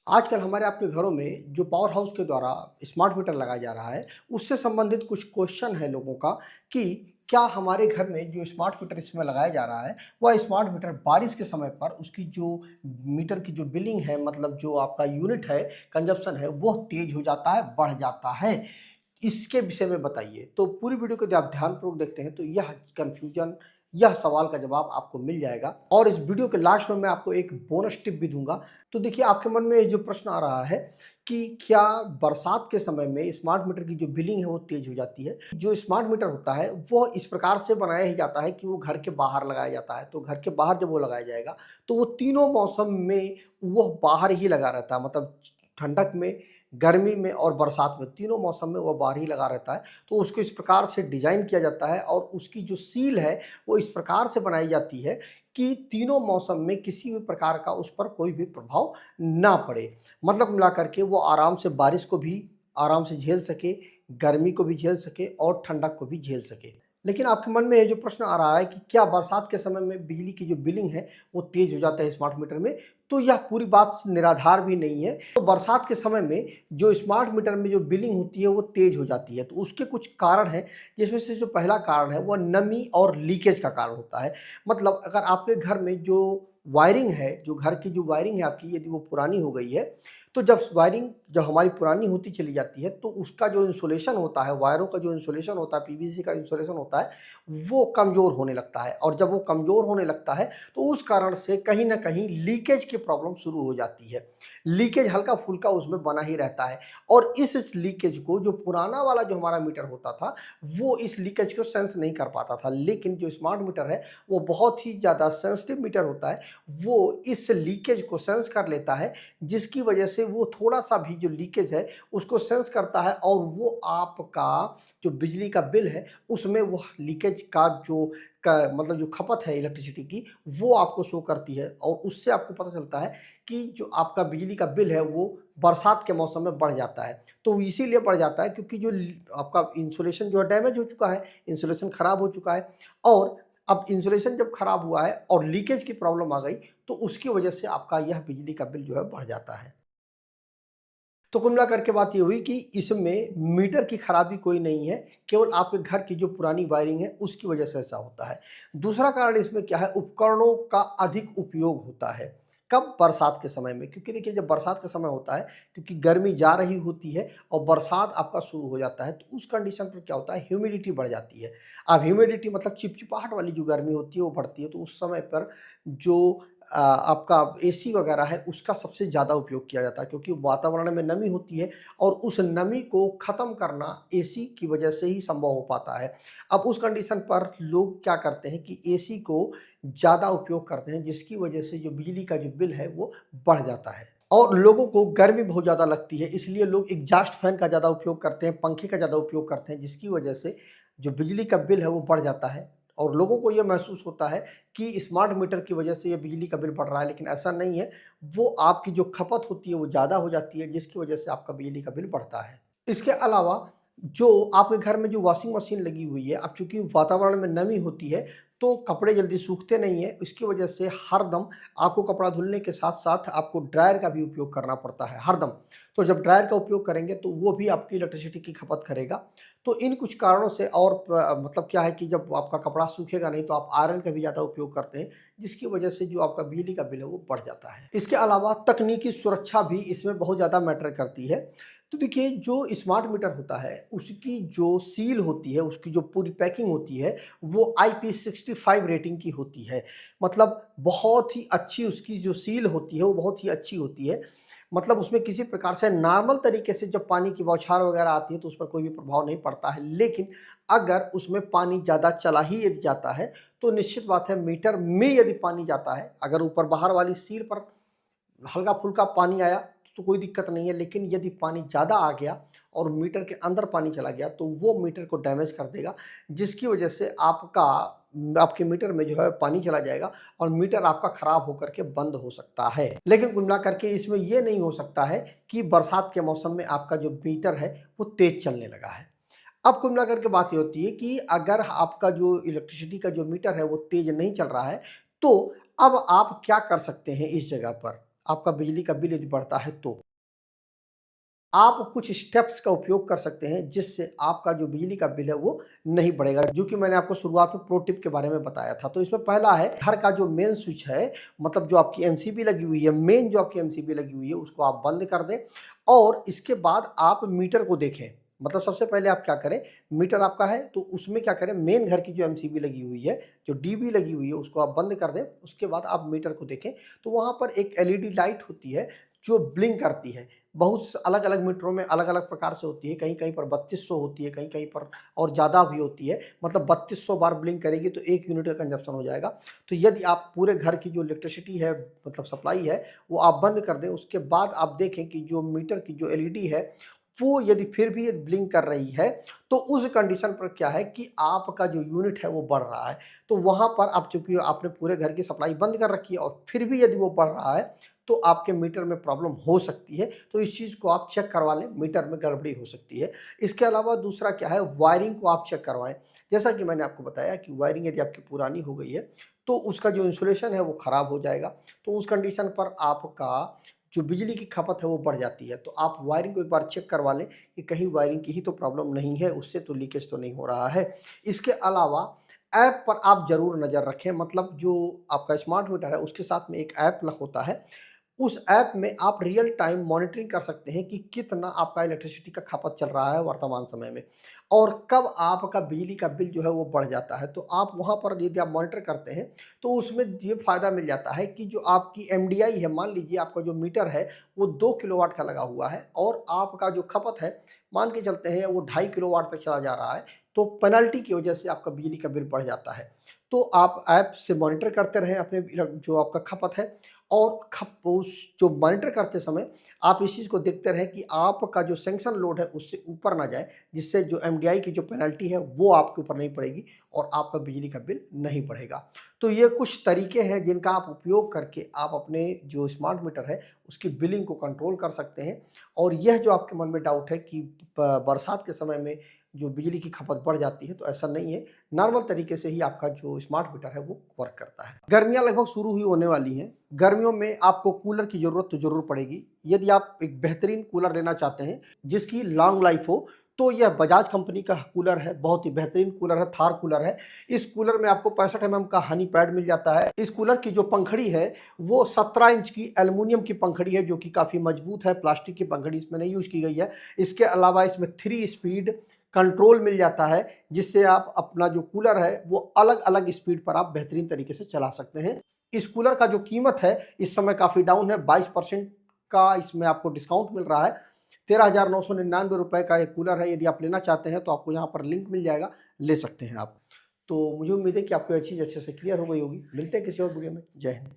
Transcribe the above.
आजकल हमारे आपके घरों में जो पावर हाउस के द्वारा स्मार्ट मीटर लगाया जा रहा है, उससे संबंधित कुछ क्वेश्चन है लोगों का कि क्या हमारे घर में जो स्मार्ट मीटर इसमें लगाया जा रहा है, वह स्मार्ट मीटर बारिश के समय पर उसकी जो मीटर की जो बिलिंग है, मतलब जो आपका यूनिट है, कंजप्शन है, वह तेज हो जाता है, बढ़ जाता है। इसके विषय में बताइए। तो पूरी वीडियो को जब आप ध्यानपूर्वक देखते हैं तो यह कन्फ्यूजन, यह सवाल का जवाब आपको मिल जाएगा और इस वीडियो के लास्ट में मैं आपको एक बोनस टिप भी दूंगा। तो देखिए, आपके मन में जो प्रश्न आ रहा है कि क्या बरसात के समय में स्मार्ट मीटर की जो बिलिंग है वो तेज हो जाती है। जो स्मार्ट मीटर होता है वो इस प्रकार से बनाया ही जाता है कि वो घर के बाहर लगाया जाता है। तो घर के बाहर जब वो लगाया जाएगा तो वो तीनों मौसम में वो बाहर ही लगा रहता है, मतलब ठंडक में, गर्मी में और बरसात में, तीनों मौसम में वो बाहर ही लगा रहता है। तो उसको इस प्रकार से डिज़ाइन किया जाता है और उसकी जो सील है वो इस प्रकार से बनाई जाती है कि तीनों मौसम में किसी भी प्रकार का उस पर कोई भी प्रभाव ना पड़े। मतलब मिला करके वो आराम से बारिश को भी आराम से झेल सके, गर्मी को भी झेल सके और ठंडक को भी झेल सके। लेकिन आपके मन में ये जो प्रश्न आ रहा है कि क्या बरसात के समय में बिजली की जो बिलिंग है वो तेज हो जाता है स्मार्ट मीटर में, तो यह पूरी बात निराधार भी नहीं है। तो बरसात के समय में जो स्मार्ट मीटर में जो बिलिंग होती है वो तेज हो जाती है। तो उसके कुछ कारण हैं, जिसमें से जो पहला कारण है वो नमी और लीकेज का कारण होता है। मतलब अगर आपके घर में जो वायरिंग है, जो घर की जो वायरिंग है आपकी, यदि वो पुरानी हो गई है, तो जब हमारी पुरानी होती चली जाती है तो उसका जो इंसुलेशन होता है, वायरों का जो इंसुलेशन होता है, पीवीसी का इंसुलेशन होता है, वो कमज़ोर होने लगता है और जब वो कमज़ोर होने लगता है तो उस कारण से कहीं न कहीं लीकेज की प्रॉब्लम शुरू हो जाती है। लीकेज हल्का-फुल्का उसमें बना ही रहता है और इस लीकेज को जो पुराना वाला जो हमारा मीटर होता था, वो इस लीकेज को सेंस नहीं कर पाता था। लेकिन जो स्मार्ट मीटर है, वो बहुत ही ज़्यादा सेंसिटिव मीटर होता है। वो इस लीकेज को सेंस कर लेता है, जिसकी वजह से वो थोड़ा-सा भी जो लीकेज है, उसको सेंस करता है और वो आपका जो बिजली का बिल है, उसमें वह लीकेज का जो मतलब जो खपत है इलेक्ट्रिसिटी की, वो आपको शो करती है और उससे आपको पता चलता है कि जो आपका बिजली का बिल है वो बरसात के मौसम में बढ़ जाता है। तो इसीलिए बढ़ जाता है क्योंकि जो आपका इंसुलेशन जो है डैमेज हो चुका है, इंसुलेशन खराब हो चुका है और अब इंसुलेशन जब खराब हुआ है और लीकेज की प्रॉब्लम आ गई, तो उसकी वजह से आपका यह बिजली का बिल जो है बढ़ जाता है। तो कुल मिलाकर के बात ये हुई कि इसमें मीटर की खराबी कोई नहीं है, केवल आपके घर की जो पुरानी वायरिंग है उसकी वजह से ऐसा होता है। दूसरा कारण इसमें क्या है, उपकरणों का अधिक उपयोग होता है। कब? बरसात के समय में, क्योंकि देखिए जब बरसात का समय होता है, क्योंकि गर्मी जा रही होती है और बरसात आपका शुरू हो जाता है, तो उस कंडीशन पर क्या होता है, ह्यूमिडिटी बढ़ जाती है। अब ह्यूमिडिटी मतलब चिपचिपाहट वाली जो गर्मी होती है वो बढ़ती है, तो उस समय पर जो आपका एसी वगैरह है उसका सबसे ज़्यादा उपयोग किया जाता है, क्योंकि वातावरण में नमी होती है और उस नमी को ख़त्म करना एसी की वजह से ही संभव हो पाता है। अब उस कंडीशन पर लोग क्या करते हैं कि एसी को ज़्यादा उपयोग करते हैं, जिसकी वजह से जो बिजली का जो बिल है वो बढ़ जाता है और लोगों को गर्मी बहुत ज़्यादा लगती है, इसलिए लोग एग्जॉस्ट फैन का ज़्यादा उपयोग करते हैं, पंखे का ज़्यादा उपयोग करते हैं, जिसकी वजह से जो बिजली का बिल है वो बढ़ जाता है और लोगों को ये महसूस होता है कि स्मार्ट मीटर की वजह से ये बिजली का बिल बढ़ रहा है, लेकिन ऐसा नहीं है। वो आपकी जो खपत होती है वो ज़्यादा हो जाती है, जिसकी वजह से आपका बिजली का बिल बढ़ता है। इसके अलावा जो आपके घर में जो वॉशिंग मशीन लगी हुई है, अब चूँकि वातावरण में नमी होती है, तो कपड़े जल्दी सूखते नहीं हैं, इसकी वजह से हरदम आपको कपड़ा धुलने के साथ-साथ आपको ड्रायर का भी उपयोग करना पड़ता है, हरदम। तो जब ड्रायर का उपयोग करेंगे तो वो भी आपकी इलेक्ट्रिसिटी की खपत करेगा। तो इन कुछ कारणों से और मतलब क्या है कि जब आपका कपड़ा सूखेगा नहीं तो आप आयरन का भी ज़्यादा उपयोग करते हैं, जिसकी वजह से जो आपका बिजली का बिल है वो बढ़ जाता है। इसके अलावा तकनीकी सुरक्षा भी इसमें बहुत ज़्यादा मैटर करती है। तो देखिए, जो स्मार्ट मीटर होता है उसकी जो सील होती है, उसकी जो पूरी पैकिंग होती है, वो IP65 रेटिंग की होती है। मतलब बहुत ही अच्छी उसकी जो सील होती है वो बहुत ही अच्छी होती है। मतलब उसमें किसी प्रकार से नॉर्मल तरीके से जब पानी की बौछार वगैरह आती है तो उस पर कोई भी प्रभाव नहीं पड़ता है। लेकिन अगर उसमें पानी ज़्यादा चला ही यदि जाता है तो निश्चित बात है, मीटर में यदि पानी जाता है, अगर ऊपर बाहर वाली सील पर हल्का-फुल्का पानी आया तो कोई दिक्कत नहीं है, लेकिन यदि पानी ज़्यादा आ गया और मीटर के अंदर पानी चला गया तो वो मीटर को डैमेज कर देगा, जिसकी वजह से आपके मीटर में जो है पानी चला जाएगा और मीटर आपका खराब होकर के बंद हो सकता है। लेकिन कुल मिलाकर के इसमें ये नहीं हो सकता है कि बरसात के मौसम में आपका जो मीटर है वो तेज़ चलने लगा है। अब कुल मिलाकर के बात ये होती है कि अगर आपका जो इलेक्ट्रिसिटी का जो मीटर है वो तेज़ नहीं चल रहा है, तो अब आप क्या कर सकते हैं इस जगह पर? आपका बिजली का बिल यदि बढ़ता है तो आप कुछ स्टेप्स का उपयोग कर सकते हैं जिससे आपका जो बिजली का बिल है वो नहीं बढ़ेगा, जो कि मैंने आपको शुरुआत में प्रो टिप के बारे में बताया था। तो इसमें पहला है, घर का जो मेन स्विच है, मतलब जो आपकी एमसीबी लगी हुई है, मेन जो आपकी एमसीबी लगी हुई है उसको आप बंद कर दें और इसके बाद आप मीटर को देखें। मतलब सबसे पहले आप क्या करें, मीटर आपका है तो उसमें क्या करें, मेन घर की जो एमसीबी लगी हुई है, जो डीबी लगी हुई है, उसको आप बंद कर दें। उसके बाद आप मीटर को देखें तो वहाँ पर एक एलईडी लाइट होती है जो ब्लिंक करती है। बहुत अलग अलग मीटरों में अलग अलग प्रकार से होती है, कहीं कहीं पर 3200 होती है, कहीं कहीं पर और ज़्यादा भी होती है। मतलब 3200 बार ब्लिंक करेगी तो 1 यूनिट का कंजप्शन हो जाएगा। तो यदि आप पूरे घर की जो इलेक्ट्रिसिटी है, मतलब सप्लाई है, वो आप बंद कर दें, उसके बाद आप देखें कि जो मीटर की जो एलईडी है वो यदि फिर भी ब्लिंक कर रही है तो उस कंडीशन पर क्या है कि आपका जो यूनिट है वो बढ़ रहा है। तो वहाँ पर आप, चूंकि आपने पूरे घर की सप्लाई बंद कर रखी है और फिर भी यदि वो बढ़ रहा है तो आपके मीटर में प्रॉब्लम हो सकती है। तो इस चीज़ को आप चेक करवा लें, मीटर में गड़बड़ी हो सकती है। इसके अलावा दूसरा क्या है, वायरिंग को आप चेक करवाएं। जैसा कि मैंने आपको बताया कि वायरिंग यदि आपकी पुरानी हो गई है तो उसका जो इंसुलेशन है वो ख़राब हो जाएगा। तो उस कंडीशन पर आपका जो बिजली की खपत है वो बढ़ जाती है। तो आप वायरिंग को एक बार चेक करवा लें कि कहीं वायरिंग की ही तो प्रॉब्लम नहीं है, उससे तो लीकेज तो नहीं हो रहा है। इसके अलावा ऐप पर आप ज़रूर नज़र रखें। मतलब जो आपका स्मार्ट मीटर है उसके साथ में एक ऐप होता है, उस ऐप में आप रियल टाइम मॉनिटरिंग कर सकते हैं कि कितना आपका इलेक्ट्रिसिटी का खपत चल रहा है वर्तमान समय में और कब आपका बिजली का बिल जो है वो बढ़ जाता है। तो आप वहाँ पर यदि आप मॉनिटर करते हैं तो उसमें ये फ़ायदा मिल जाता है कि जो आपकी एमडीआई है, मान लीजिए आपका जो मीटर है वो 2 किलोवाट का लगा हुआ है और आपका जो खपत है मान के चलते हैं वो 2.5 किलोवाट तक चला जा रहा है, तो पेनल्टी की वजह से आपका बिजली का बिल बढ़ जाता है। तो आप ऐप से मॉनिटर करते रहें अपने जो आपका खपत है और उस जो मॉनिटर करते समय आप इस चीज़ को देखते रहें कि आपका जो सैंक्शन लोड है उससे ऊपर ना जाए, जिससे जो एमडीआई की जो पेनल्टी है वो आपके ऊपर नहीं पड़ेगी और आपका बिजली का बिल नहीं बढ़ेगा। तो ये कुछ तरीके हैं जिनका आप उपयोग करके आप अपने जो स्मार्ट मीटर है उसकी बिलिंग को कंट्रोल कर सकते हैं। और यह जो आपके मन में डाउट है कि बरसात के समय में जो बिजली की खपत बढ़ जाती है, तो ऐसा नहीं है। नॉर्मल तरीके से ही आपका जो स्मार्ट मीटर है वो वर्क करता है। गर्मियाँ लगभग शुरू ही होने वाली हैं। गर्मियों में आपको कूलर की ज़रूरत तो ज़रूर पड़ेगी। यदि आप एक बेहतरीन कूलर लेना चाहते हैं जिसकी लॉन्ग लाइफ हो तो यह बजाज कंपनी का कूलर है, बहुत ही बेहतरीन कूलर है, थार कूलर है। इस कूलर में आपको 65 एमएम का हनी पैड मिल जाता है। इस कूलर की जो पंखड़ी है वो 17 इंच की एल्युमिनियम की पंखड़ी है जो कि काफ़ी मजबूत है, प्लास्टिक की पंखड़ी इसमें नहीं यूज़ की गई है। इसके अलावा इसमें 3 स्पीड कंट्रोल मिल जाता है जिससे आप अपना जो कूलर है वो अलग अलग स्पीड पर आप बेहतरीन तरीके से चला सकते हैं। इस कूलर का जो कीमत है इस समय काफ़ी डाउन है, 22% का इसमें आपको डिस्काउंट मिल रहा है। 13,999 रुपये का एक कूलर है। यदि आप लेना चाहते हैं तो आपको यहाँ पर लिंक मिल जाएगा, ले सकते हैं आप। तो मुझे उम्मीद है कि आपको यह चीज़ अच्छे से क्लियर हो गई होगी। मिलते हैं किसी और वीडियो में। जय हिंद।